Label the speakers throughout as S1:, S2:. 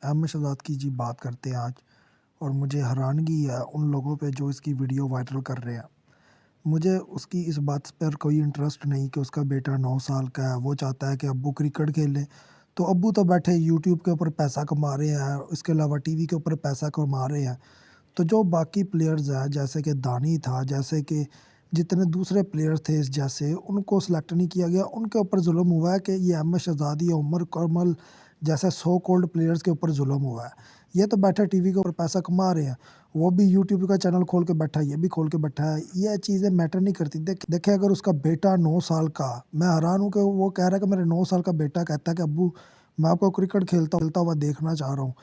S1: अहमद शहज़ाद की जी बात करते हैं आज। और मुझे हैरानगी है उन लोगों पे जो इसकी वीडियो वायरल कर रहे हैं। मुझे उसकी इस बात पर कोई इंटरेस्ट नहीं कि उसका बेटा 9 साल का है, वो चाहता है कि अब्बू क्रिकेट खेले। तो अब्बू तो बैठे यूट्यूब के ऊपर पैसा कमा रहे हैं, इसके अलावा टीवी के ऊपर पैसा कमा रहे हैं। तो जो बाकी प्लेयर्स हैं जैसे कि दानी था, जैसे कि जितने दूसरे प्लेयर्स थे जैसे उनको सेलेक्ट नहीं किया गया, उनके ऊपर ज़ुल्म हुआ है कि ये अहमद शहज़ाद या उमर कमल जैसे सो कॉल्ड प्लेयर्स के ऊपर ज़ुल्म हुआ है। ये तो बैठे टीवी के ऊपर पैसा कमा रहे हैं, वो भी यूट्यूब का चैनल खोल के बैठा है, ये भी खोल के बैठा है। ये चीज़ें मैटर नहीं करती। देखिए अगर उसका बेटा 9 साल का, मैं हैरान हूँ कि वो कह रहा है कि मेरे 9 साल का बेटा कहता है कि अब्बू मैं आपको क्रिकेट खेलता हुआ देखना चाह रहा हूँ।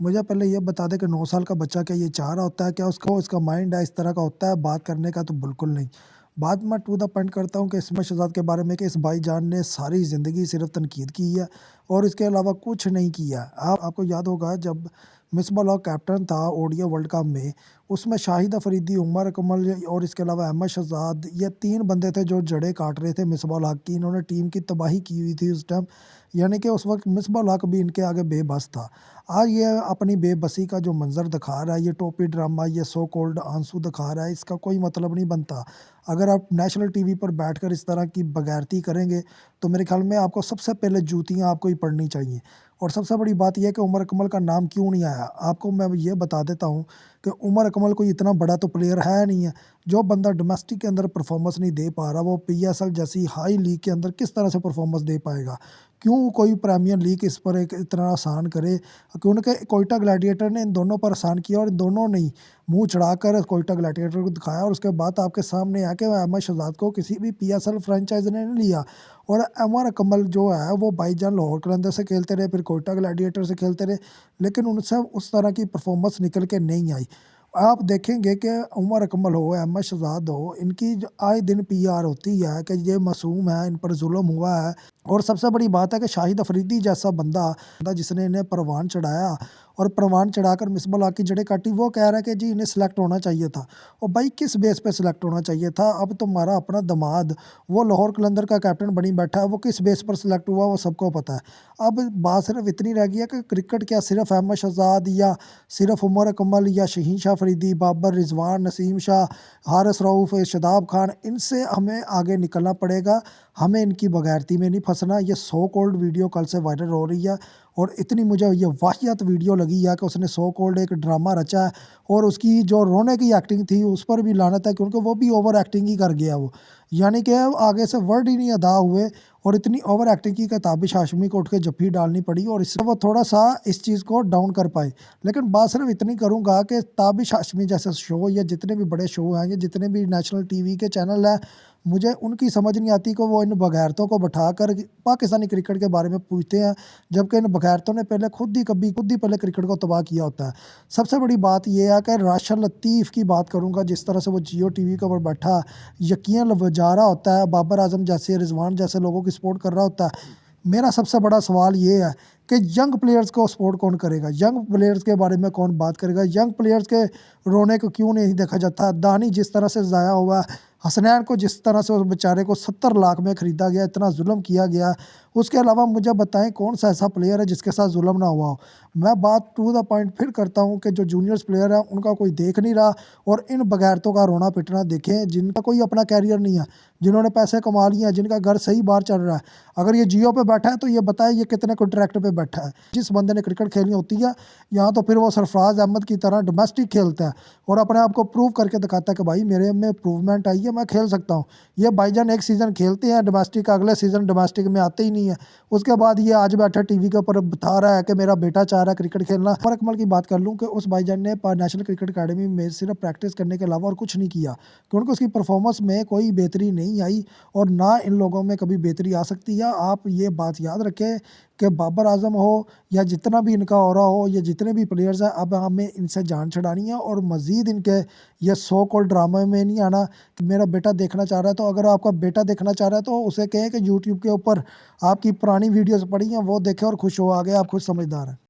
S1: मुझे पहले ये बता दें कि 9 साल का बच्चा क्या ये चाह रहा होता है? क्या उसका इसका माइंड है इस तरह का होता है बात करने का? तो बिल्कुल नहीं। बात मैं टू द पॉइंट करता हूँ कि इसमें शहज़ाद के बारे में कि इस भाईजान ने सारी ज़िंदगी सिर्फ़ तनकीद की है और इसके अलावा कुछ नहीं किया। आपको याद होगा जब मिसबाह हक कैप्टन था ओडीआई वर्ल्ड कप में, उसमें शाहिद अफरीदी, उमर अकमल और इसके अलावा अहमद शहज़ाद, ये 3 बंदे थे जो जड़ें काट रहे थे मिसबाह हक की। इन्होंने टीम की तबाही की हुई थी उस टाइम, यानी कि उस वक़्त मिसबाह हक भी इनके आगे बेबस था। आज ये अपनी बेबसी का जो मंज़र दिखा रहा है, ये टोपी ड्रामा, ये सो कॉल्ड आंसू दिखा रहा है, इसका कोई मतलब नहीं बनता। अगर आप नेशनल टीवी पर बैठकर इस तरह की बगैरती करेंगे, तो मेरे ख़्याल में आपको सबसे पहले जूतियाँ आपको ही पड़नी चाहिए। और सबसे बड़ी बात ये है कि उमर अकमल का नाम क्यों नहीं आया? आपको मैं ये बता देता हूँ कि उमर अकमल कोई इतना बड़ा तो प्लेयर है नहीं है। जो बंदा डोमेस्टिक के अंदर परफ़ॉर्मेंस नहीं दे पा रहा, वो पीएसएल जैसी हाई लीग के अंदर किस तरह से परफ़ॉर्मेंस दे पाएगा? क्यों कोई प्रीमियर लीग इस पर एक इतना आसान करे? क्योंकि कोयटा ग्लैडिएटर ने इन दोनों पर आसान किया और इन दोनों ने मुँह चढ़ाकर कोयटा ग्लैडिएटर को दिखाया, और उसके बाद आपके सामने है कि अहमद शहज़ाद को किसी भी पीएसएल फ्रेंचाइज़ी ने नहीं लिया। और उमर अकमल जो है वो भाईजान लाहौर कलंदर्स से खेलते रहे, फिर कोयटा ग्लैडिएटर से खेलते रहे, लेकिन उनसे उस तरह की परफ़ॉर्मेंस निकल के नहीं आई। आप देखेंगे कि उमर अकमल हो, अहमद शहज़ाद हो, इनकी जो आए दिन पीआर होती है कि ये मासूम है, इन पर ज़ुल्म हुआ है। और सबसे बड़ी बात है कि शाहिद अफरीदी जैसा बंदा जिसने इन्हें परवान चढ़ाया और परवान चढ़ाकर मिसबाह हक की जड़ें काटी, वो कह रहा है कि जी इन्हें सेलेक्ट होना चाहिए था। और भाई किस बेस पे सेलेक्ट होना चाहिए था? अब तुम्हारा अपना दामाद वो लाहौर कलंदर का कैप्टन बनी बैठा है, वो किस बेस पर सेलेक्ट हुआ वो सबको पता है। अब बात सिर्फ इतनी रह गई है कि क्रिकेट क्या सिर्फ अहमद शहज़ाद या सिर्फ उमर अकमल या शहीन शाह अफरीदी, बाबर रिजवान, नसीम शाह, हारिस रऊफ़, शादाब खान, इनसे हमें आगे निकलना पड़ेगा। हमें इनकी बगैरती में नहीं फंसना। ये सो कॉल्ड वीडियो कल से वायरल हो रही है और इतनी मुझे ये वाहियात वीडियो लगी है कि उसने सो कॉल्ड एक ड्रामा रचा है, और उसकी जो रोने की एक्टिंग थी उस पर भी लानत है, क्योंकि वो भी ओवर एक्टिंग ही कर गया वो। यानी कि आगे से वर्ड ही नहीं अदा हुए और इतनी ओवर एक्टिंग की कि ताबिश हाशमी को उठ के जफ्फी डालनी पड़ी और इससे वो थोड़ा-सा इस चीज़ को डाउन कर पाए। लेकिन बात सिर्फ इतनी करूँगा कि ताबिश हाशमी जैसे शो या जितने भी बड़े शो हैं या जितने भी नेशनल टीवी के चैनल हैं, मुझे उनकी समझ नहीं आती कि वो इन बग़ैरतों को बैठाकर पाकिस्तानी क्रिकेट के बारे में पूछते हैं, जबकि इन बग़ैरतों ने पहले खुद ही पहले क्रिकेट को तबाह किया होता है। सबसे बड़ी बात ये है कि राशिद लतीफ़ की बात करूँगा, जिस तरह से वो जियो टीवी के ऊपर बैठा यकीन बजा रहा होता है, बाबर आज़म जैसे, रिज़वान जैसे लोगों की सपोर्ट कर रहा होता है। मेरा सबसे बड़ा सवाल ये है कि यंग प्लेयर्स को सपोर्ट कौन करेगा? यंग प्लेयर्स के बारे में कौन बात करेगा? यंग प्लेयर्स के रोने को क्यों नहीं देखा जाता? दानी जिस तरह से ज़ाया हुआ है, हसनैन को जिस तरह से उस बेचारे को 70 लाख में खरीदा गया, इतना जुल्म किया गया, उसके अलावा मुझे बताएँ कौन-सा ऐसा प्लेयर है जिसके साथ जुल्म ना हुआ हो? मैं बात टू द पॉइंट फिर करता हूँ कि जो जूनियर्स प्लेयर हैं उनका कोई देख नहीं रहा, और इन बगैरतों का रोना-पिटना देखें जिनका कोई अपना कैरियर नहीं है, जिन्होंने पैसे कमा लिए हैं, जिनका घर सही बार चल रहा है। अगर ये जियो पे बैठा है तो ये बताए ये कितने कॉन्ट्रैक्ट पे बैठा है? जिस बंदे ने क्रिकेट खेलनी होती है, यहाँ तो फिर वो सरफराज अहमद की तरह डोमेस्टिक खेलता है और अपने आप को प्रूव करके दिखाता है कि भाई मेरे में इम्प्रूवमेंट आई है, मैं खेल सकता हूँ। ये भाईजान एक सीज़न खेलते हैं डोमेस्टिक, अगले सीज़न डोमेस्टिक में आते ही नहीं है। उसके बाद ये आज बैठा टीवी के ऊपर बता रहा है कि मेरा बेटा चाह रहा है क्रिकेट खेलना। उमर अकमल की बात कर लूँ कि उस भाईजान ने नेशनल क्रिकेट अकेडमी में सिर्फ प्रैक्टिस करने के अलावा और कुछ नहीं किया, क्योंकि उसकी परफॉर्मेंस में कोई बेहतरी नहीं आई और ना इन लोगों में कभी बेहतरी आ सकती है। आप ये बात याद रखें कि बाबर आज़म हो या जितना भी इनका औरा हो या जितने भी प्लेयर्स हैं, अब हमें इनसे जान छुड़ानी है और मज़ीद इनके ये सो कॉल्ड ड्रामे में नहीं आना कि मेरा बेटा देखना चाह रहा है। तो अगर आपका बेटा देखना चाह रहा है तो उसे कहें कि यूट्यूब के ऊपर आपकी पुरानी वीडियोज़ पड़ी हैं वो देखे और खुश हो, आगे आप खुद समझदार हैं।